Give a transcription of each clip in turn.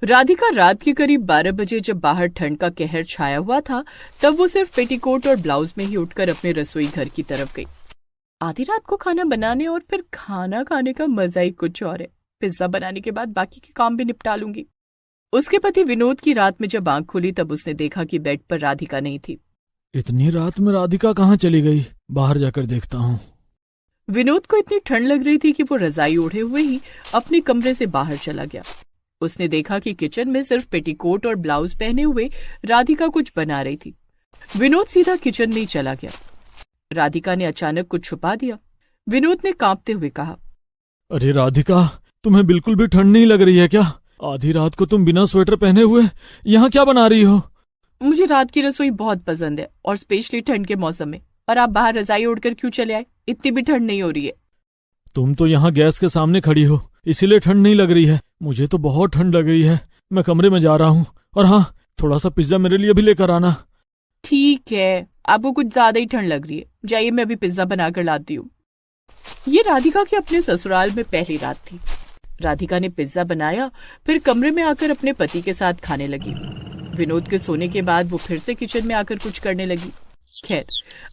राधिका रात के करीब 12 बजे जब बाहर ठंड का कहर छाया हुआ था, तब वो सिर्फ पेटीकोट और ब्लाउज में ही उठकर अपने रसोई घर की तरफ गई। आधी रात को खाना बनाने और फिर खाना खाने का मजा ही कुछ और है। पिज्जा बनाने के बाद बाकी के काम भी निपटा लूंगी। उसके पति विनोद की रात में जब आंख खुली तब उसने देखा कि बेड पर राधिका नहीं थी। इतनी रात में राधिका कहाँ चली गई? बाहर जाकर देखता हूँ। विनोद को इतनी ठंड लग रही थी कि वो रजाई ओढ़े हुए ही अपने कमरे से बाहर चला गया। उसने देखा कि किचन में सिर्फ पेटीकोट और ब्लाउज पहने हुए राधिका कुछ बना रही थी। विनोद सीधा किचन में ही चला गया। राधिका ने अचानक कुछ छुपा दिया। विनोद ने कांपते हुए कहा, अरे राधिका, तुम्हें बिल्कुल भी ठंड नहीं लग रही है क्या? आधी रात को तुम बिना स्वेटर पहने हुए यहाँ क्या बना रही हो? मुझे रात की रसोई बहुत पसंद है, और स्पेशली ठंड के मौसम में। और आप बाहर रजाई ओढ़कर क्यों चले आए? इतनी भी ठंड नहीं हो रही है। तुम तो यहाँ गैस के सामने खड़ी हो, इसीलिए ठंड नहीं लग रही है। मुझे तो बहुत ठंड लग रही है। मैं कमरे में जा रहा हूँ। और हाँ, थोड़ा सा पिज्जा मेरे लिए भी लेकर आना। ठीक है, आपको कुछ ज्यादा ही ठंड लग रही है। जाइए, मैं अभी पिज्जा बनाकर लाती हूँ। ये राधिका के अपने ससुराल में पहली रात थी। राधिका ने पिज्जा बनाया, फिर कमरे में आकर अपने पति के साथ खाने लगी। विनोद के सोने के बाद वो फिर से किचन में आकर कुछ करने लगी। खैर,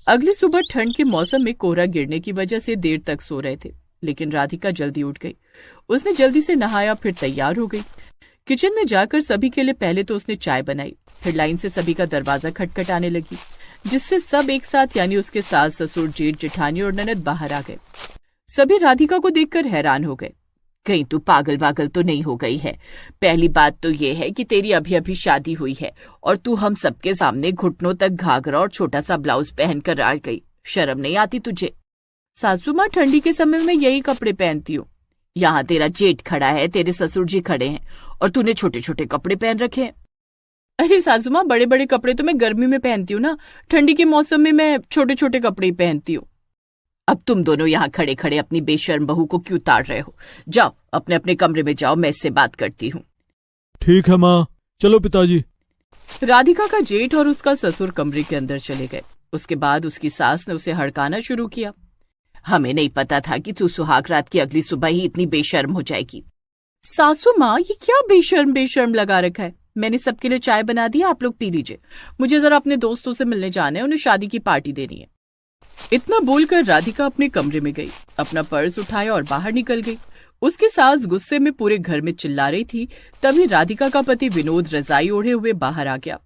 अगली सुबह ठंड के मौसम में कोहरा गिरने की वजह से देर तक सो रहे थे, लेकिन राधिका जल्दी उठ गई। उसने जल्दी से नहाया, फिर तैयार हो गई। किचन में जाकर सभी के लिए पहले तो उसने चाय बनाई, फिर लाइन से सभी का दरवाजा खटखटाने लगी, जिससे सब एक साथ यानी उसके सास, ससुर, जेठ, जेठानी और ननद बाहर आ गए। सभी राधिका को देखकर हैरान हो गए। कहीं तू पागल वागल तो नहीं हो गई है? पहली बात तो ये है कि तेरी अभी अभी शादी हुई है और तू हम सबके सामने घुटनों तक घाघरा और छोटा सा ब्लाउज पहनकर आ गई। शर्म नहीं आती तुझे? सासू माँ, ठंडी के समय में यही कपड़े पहनती हूँ। यहाँ तेरा जेठ खड़ा है, तेरे ससुर जी खड़े हैं, और तूने छोटे छोटे कपड़े पहन रखे हैं। अरे सासू माँ, बड़े बड़े कपड़े तो मैं गर्मी में पहनती हूँ ना, ठंडी के मौसम में मैं छोटे छोटे कपड़े ही पहनती हूँ। अब तुम दोनों यहाँ खड़े खड़े अपनी बेशर्म बहू को क्यों ताड़ रहे हो? जाओ अपने अपने कमरे में जाओ, मैं इससे बात करती हूँ। ठीक है माँ, चलो पिताजी। राधिका का जेठ और उसका ससुर कमरे के अंदर चले गए। उसके बाद उसकी सास ने उसे हड़काना शुरू किया। हमें नहीं पता था कि तू सुहाग रात की अगली सुबह ही इतनी बेशर्म हो जाएगी। सासू माँ, ये क्या बेशर्म बेशर्म लगा रखा है? मैंने सबके लिए चाय बना दी, आप लोग पी लीजिए। मुझे जरा अपने दोस्तों से मिलने जाना है, उन्हें शादी की पार्टी देनी है। इतना बोलकर राधिका अपने कमरे में गई, अपना पर्स उठाया और बाहर निकल गई। उसकी सास गुस्से में पूरे घर में चिल्ला रही थी। तभी राधिका का पति विनोद रजाई ओढ़े हुए बाहर आ गया।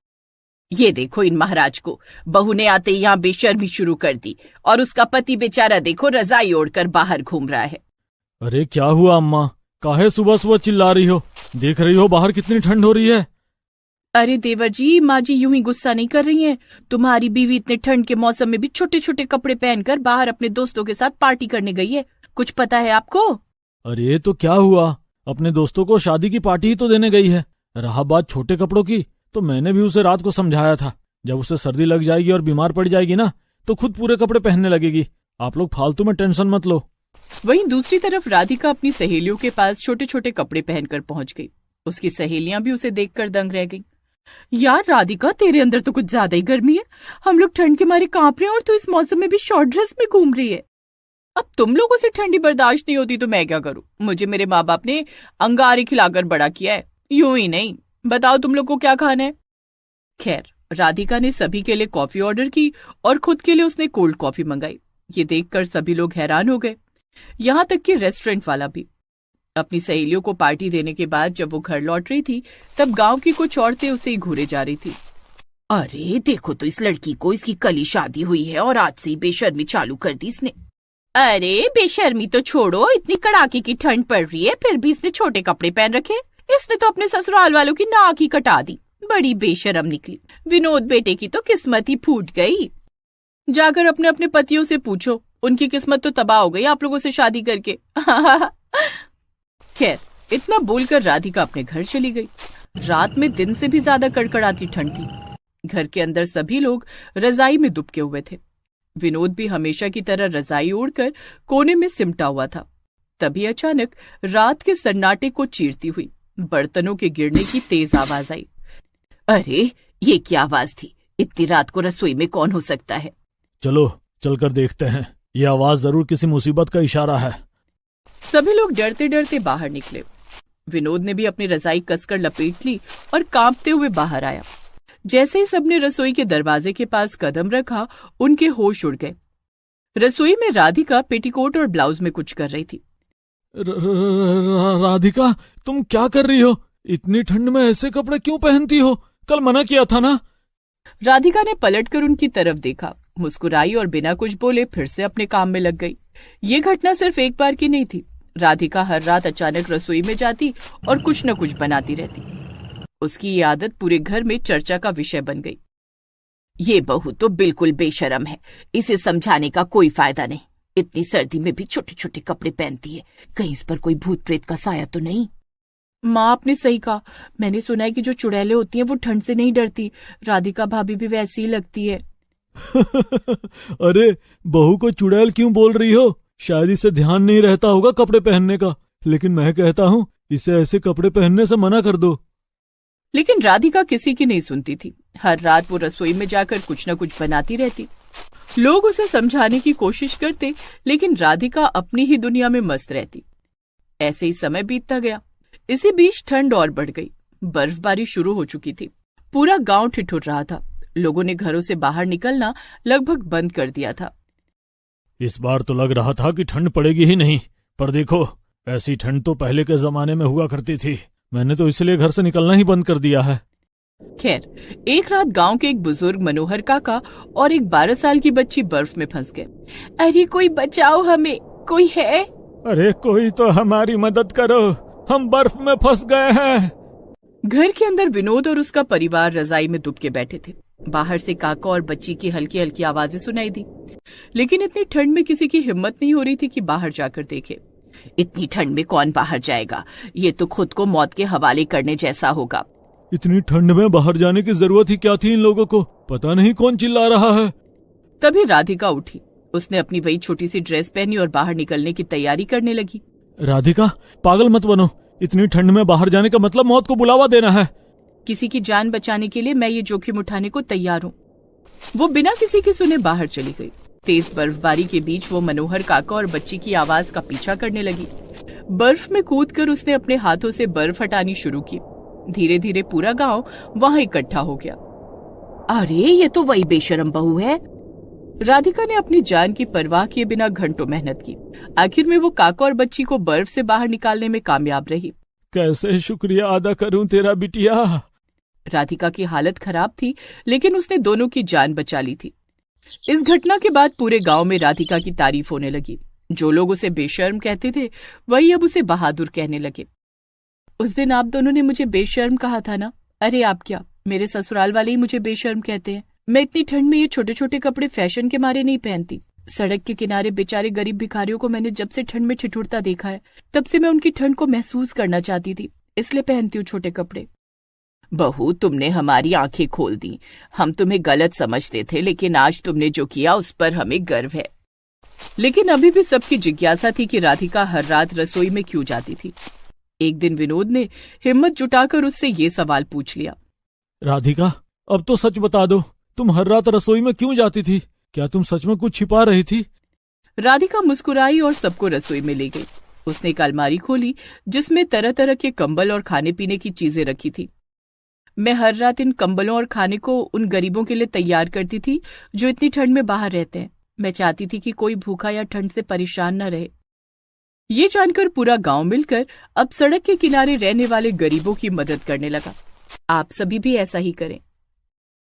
ये देखो इन महाराज को, बहू ने आते ही यहाँ बेशर्मी शुरू कर दी, और उसका पति बेचारा देखो रजाई ओढ़कर बाहर घूम रहा है। अरे क्या हुआ अम्मा, काहे सुबह सुबह चिल्ला रही हो? देख रही हो बाहर कितनी ठंड हो रही है। अरे देवर जी, माँ जी यूं ही गुस्सा नहीं कर रही हैं। तुम्हारी बीवी इतने ठंड के मौसम में भी छोटे छोटे कपड़े पहनकर बाहर अपने दोस्तों के साथ पार्टी करने गई है। कुछ पता है आपको? अरे तो क्या हुआ, अपने दोस्तों को शादी की पार्टी ही तो देने गई है। रहा बात छोटे कपड़ों की, तो मैंने भी उसे रात को समझाया था, जब उसे सर्दी लग जाएगी और बीमार पड़ जाएगी ना, तो खुद पूरे कपड़े पहनने लगेगी। आप लोग फालतू में टेंशन मत लो। वहीं दूसरी तरफ राधिका अपनी सहेलियों के पास छोटे छोटे कपड़े पहनकर पहुंच गई। उसकी सहेलियां भी उसे देखकर दंग रह गईं। यार राधिका, तेरे अंदर तो कुछ ज्यादा ही गर्मी है। हम लोग ठंड के मारे कांप रहे हैं और तू इस मौसम में भी शॉर्ट ड्रेस में घूम रही है। अब तुम लोगों से ठंडी बर्दाश्त नहीं होती तो मैं क्या करूं? मुझे मेरे माँ बाप ने अंगारे खिलाकर बड़ा किया है, यूं ही नहीं। बताओ तुम लोग को क्या खाना है? खैर, राधिका ने सभी के लिए कॉफी ऑर्डर की और खुद के लिए उसने कोल्ड कॉफी मंगाई। ये देखकर सभी लोग हैरान हो गए, यहाँ तक कि रेस्टोरेंट वाला भी। अपनी सहेलियों को पार्टी देने के बाद जब वो घर लौट रही थी, तब गांव की कुछ औरतें उसे ही घूरे जा रही थी। अरे देखो तो इस लड़की को, इसकी कल ही शादी हुई है और आज से ही बेशर्मी चालू कर दी इसने। अरे बेशर्मी तो छोड़ो, इतनी कड़ाके की ठंड पड़ रही है फिर भी इसने छोटे कपड़े पहन रखे। इसने तो अपने ससुराल वालों की नाक ही कटा दी। बड़ी बेशर्म निकली। विनोद बेटे की तो किस्मत ही फूट गई। जाकर अपने अपने पतियों से पूछो, उनकी किस्मत तो तबाह हो गई आप लोगों से शादी करके। खैर, इतना बोलकर राधिका अपने घर चली गई। रात में दिन से भी ज्यादा कड़कड़ाती ठंड थी। घर के अंदर सभी लोग रजाई में दुबके हुए थे। विनोद भी हमेशा की तरह रजाई ओढ़कर कोने में सिमटा हुआ था। तभी अचानक रात के सन्नाटे को चीरती हुई बर्तनों के गिरने की तेज आवाज आई। अरे ये क्या आवाज थी? इतनी रात को रसोई में कौन हो सकता है? चलो चलकर देखते हैं, ये आवाज जरूर किसी मुसीबत का इशारा है। सभी लोग डरते डरते बाहर निकले। विनोद ने भी अपनी रजाई कसकर लपेट ली और कांपते हुए बाहर आया। जैसे ही सबने रसोई के दरवाजे के पास कदम रखा, उनके होश उड़ गए। रसोई में राधिका पेटीकोट और ब्लाउज में कुछ कर रही थी। राधिका, तुम क्या कर रही हो? इतनी ठंड में ऐसे कपड़े क्यों पहनती हो? कल मना किया था ना। राधिका ने पलटकर उनकी तरफ देखा, मुस्कुराई और बिना कुछ बोले फिर से अपने काम में लग गई। ये घटना सिर्फ एक बार की नहीं थी। राधिका हर रात अचानक रसोई में जाती और कुछ न कुछ बनाती रहती। उसकी ये आदत पूरे घर में चर्चा का विषय बन गई। ये बहू तो बिल्कुल बेशर्म है, इसे समझाने का कोई फायदा नहीं। इतनी सर्दी में भी छोटे छोटे कपड़े पहनती है, कहीं इस पर कोई भूत प्रेत का साया तो नहीं? माँ, आपने सही कहा। मैंने सुना है कि जो चुड़ैलें होती हैं वो ठंड से नहीं डरती। राधिका भाभी भी वैसी ही लगती है। अरे, बहू को चुड़ैल क्यों बोल रही हो? शायद इसे ध्यान नहीं रहता होगा कपड़े पहनने का, लेकिन मैं कहता हूँ इसे ऐसे कपड़े पहनने से मना कर दो। लेकिन राधिका किसी की नहीं सुनती थी। हर रात वो रसोई में जाकर कुछ न कुछ बनाती रहती। लोग उसे समझाने की कोशिश करते, लेकिन राधिका अपनी ही दुनिया में मस्त रहती। ऐसे ही समय बीतता गया। इसी बीच ठंड और बढ़ गई। बर्फबारी शुरू हो चुकी थी। पूरा गांव ठिठुर रहा था। लोगों ने घरों से बाहर निकलना लगभग बंद कर दिया था। इस बार तो लग रहा था कि ठंड पड़ेगी ही नहीं, पर देखो, ऐसी ठंड तो पहले के जमाने में हुआ करती थी। मैंने तो इसलिए घर से निकलना ही बंद कर दिया है। खैर, एक रात गांव के एक बुजुर्ग मनोहर काका और एक 12 साल की बच्ची बर्फ में फंस गए। अरे कोई बचाओ हमें, कोई है? अरे कोई तो हमारी मदद करो, हम बर्फ में फंस गए हैं। घर के अंदर विनोद और उसका परिवार रजाई में दुबके बैठे थे। बाहर से काका और बच्ची की हल्की हल्की आवाजें सुनाई दी, लेकिन इतनी ठंड में किसी की हिम्मत नहीं हो रही थी कि बाहर जाकर देखे। इतनी ठंड में कौन बाहर जाएगा? ये तो खुद को मौत के हवाले करने जैसा होगा। इतनी ठंड में बाहर जाने की जरूरत ही क्या थी इन लोगों को? पता नहीं कौन चिल्ला रहा है। तभी राधिका उठी। उसने अपनी वही छोटी सी ड्रेस पहनी और बाहर निकलने की तैयारी करने लगी। राधिका, पागल मत बनो। इतनी ठंड में बाहर जाने का मतलब मौत को बुलावा देना है। किसी की जान बचाने के लिए मैं ये जोखिम उठाने को तैयार हूँ। वो बिना किसी के सुने बाहर चली गई। तेज बर्फबारी के बीच वो मनोहर काका और बच्ची की आवाज का पीछा करने लगी। बर्फ में कूदकर उसने अपने हाथों से बर्फ हटानी शुरू की। धीरे धीरे पूरा गांव वहां इकट्ठा हो गया। अरे, ये तो वही बेशर्म बहू है। राधिका ने अपनी जान की परवाह किए बिना घंटों मेहनत की। आखिर में वो काका और बच्ची को बर्फ से बाहर निकालने में कामयाब रही। कैसे शुक्रिया अदा करूं तेरा बिटिया। राधिका की हालत खराब थी, लेकिन उसने दोनों की जान बचा ली थी। इस घटना के बाद पूरे गांव में राधिका की तारीफ होने लगी। जो लोग उसे बेशर्म कहते थे, वही अब उसे बहादुर कहने लगे। उस दिन आप दोनों ने मुझे बेशर्म कहा था ना? अरे आप क्या, मेरे ससुराल वाले ही मुझे बेशर्म कहते हैं। मैं इतनी ठंड में ये छोटे छोटे कपड़े फैशन के मारे नहीं पहनती। सड़क के किनारे बेचारे गरीब भिखारियों को मैंने जब से ठंड में ठिठुरता देखा है, तब से मैं उनकी ठंड को महसूस करना चाहती थी, इसलिए पहनती हूँ छोटे कपड़े। बहू, तुमने हमारी आंखें खोल दी। हम तुम्हें गलत समझते थे, लेकिन आज तुमने जो किया उस पर हमें गर्व है। लेकिन अभी भी सबकी जिज्ञासा थी कि राधिका हर रात रसोई में क्यों जाती थी। एक दिन विनोद ने हिम्मत जुटाकर उससे ये सवाल पूछ लिया। राधिका, अब तो सच बता दो, तुम हर रात रसोई में क्यों जाती थी? क्या तुम सच में कुछ छिपा रही थी? राधिका मुस्कुराई और सबको रसोई में ले गई। उसने एक अलमारी खोली जिसमें तरह तरह के कंबल और खाने पीने की चीजें रखी थी। मैं हर रात इन कंबलों और खाने को उन गरीबों के लिए तैयार करती थी जो इतनी ठंड में बाहर रहते हैं। मैं चाहती थी कि कोई भूखा या ठंड से परेशान न रहे। ये जानकर पूरा गांव मिलकर अब सड़क के किनारे रहने वाले गरीबों की मदद करने लगा। आप सभी भी ऐसा ही करें।